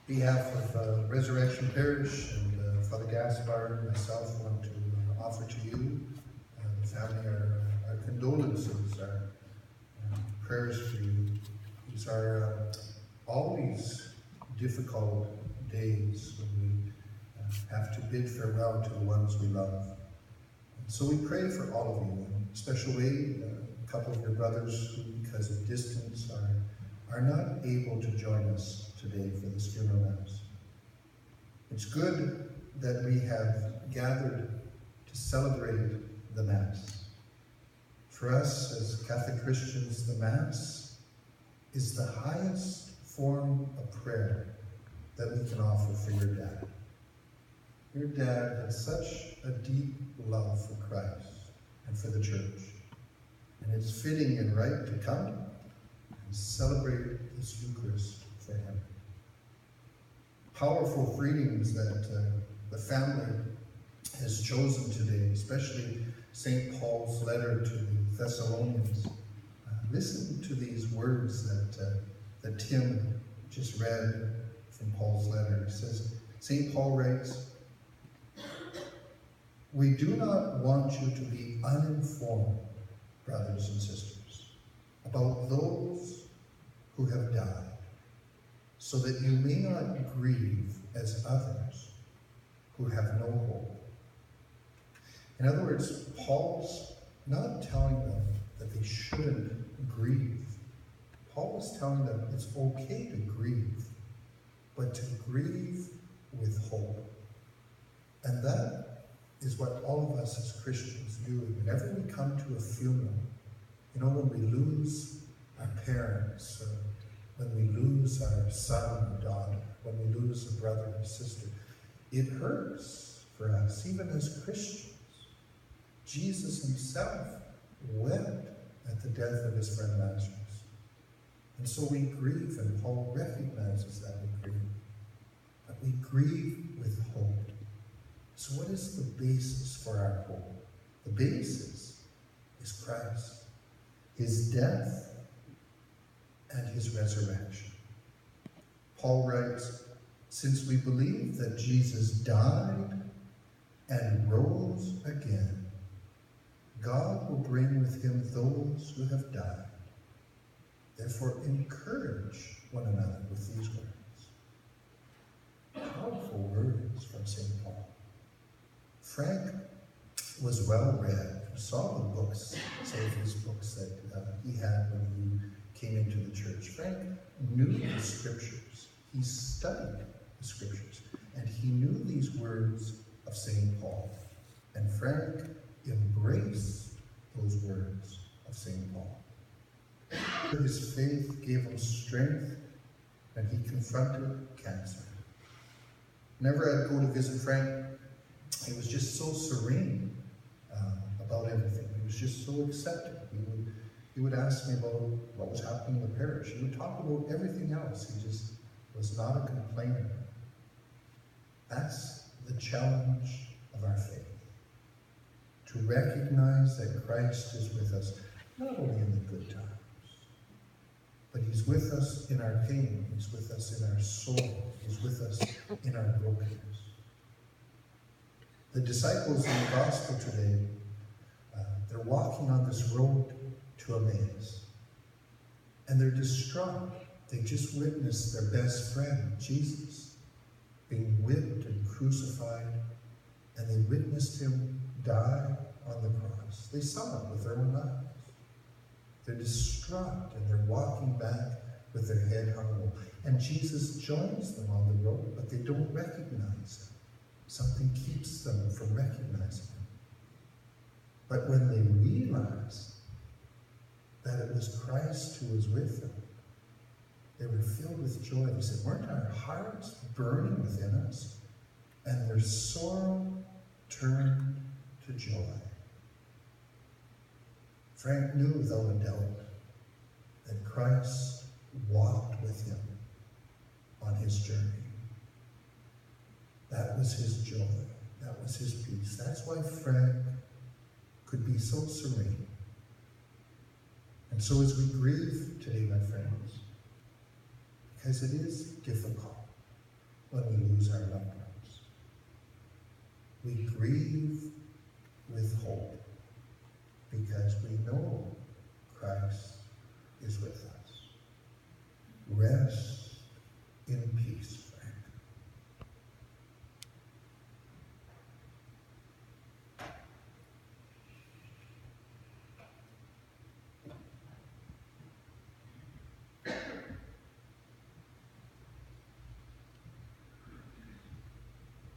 behalf of Resurrection Parish and Father Gaspar and myself want to offer to you, the family, our condolences, our prayers for you. These are always difficult days when we have to bid farewell to the ones we love. And so we pray for all of you, in a special way, a couple of your brothers who, because of distance, are not able to join us today for this funeral mass. It's good that we have gathered to celebrate the Mass. For us as Catholic Christians, the Mass is the highest form of prayer that we can offer for your dad. Your dad had such a deep love for Christ and for the Church, and it's fitting and right to come and celebrate this Eucharist for him. Powerful readings that the family has chosen today, especially St. Paul's letter to the Thessalonians. Listen to these words that Tim just read from Paul's letter. He says, St. Paul writes, "We do not want you to be uninformed, brothers and sisters, about those who have died, so that you may not grieve as others who have no hope." In other words, Paul's not telling them that they shouldn't grieve. Paul is telling them it's okay to grieve, but to grieve with hope. And that is what all of us as Christians do. Whenever we come to a funeral, when we lose our parents, or when we lose our son or daughter, when we lose a brother or sister, it hurts for us, even as Christians. Jesus himself wept at the death of his friend Lazarus. And so we grieve, and Paul recognizes that we grieve. But we grieve with hope. So what is the basis for our hope? The basis is Christ, his death and his resurrection. Paul writes, "Since we believe that Jesus died and rose again, God will bring with him those who have died. Therefore, encourage one another with these words." Powerful words from St. Paul. Frank was well read, saw the books, some of his books that he had when he came into the church. Frank knew the scriptures. He studied the scriptures, and he knew these words of St. Paul. And Frank embraced those words of St. Paul. His faith gave him strength, and he confronted cancer. Whenever I'd go to visit Frank, he was just so serene about everything. He was just so accepting. He would ask me about what was happening in the parish. He would talk about everything else. He just was not a complainer. That's the challenge of our faith. To recognize that Christ is with us, not only in the good times, but he's with us in our pain. He's with us in our soul. He's with us in our brokenness. The disciples in the gospel today, they're walking on this road to Emmaus, and they're distraught. They just witnessed their best friend, Jesus, being whipped and crucified, and they witnessed him die on the cross. They saw it with their own eyes. They're distraught, and they're walking back with their head hung low. And Jesus joins them on the road, but they don't recognize him. Something keeps them from recognizing him. But when they realize that it was Christ who was with them, they were filled with joy. They said, "Weren't our hearts burning within us?" And their sorrow turned to joy. Frank knew without a doubt that Christ walked with him on his journey. That was his joy. That was his peace. That's why Frank could be so serene. And so as we grieve today, my friends, because it is difficult, when we lose our loved ones. We grieve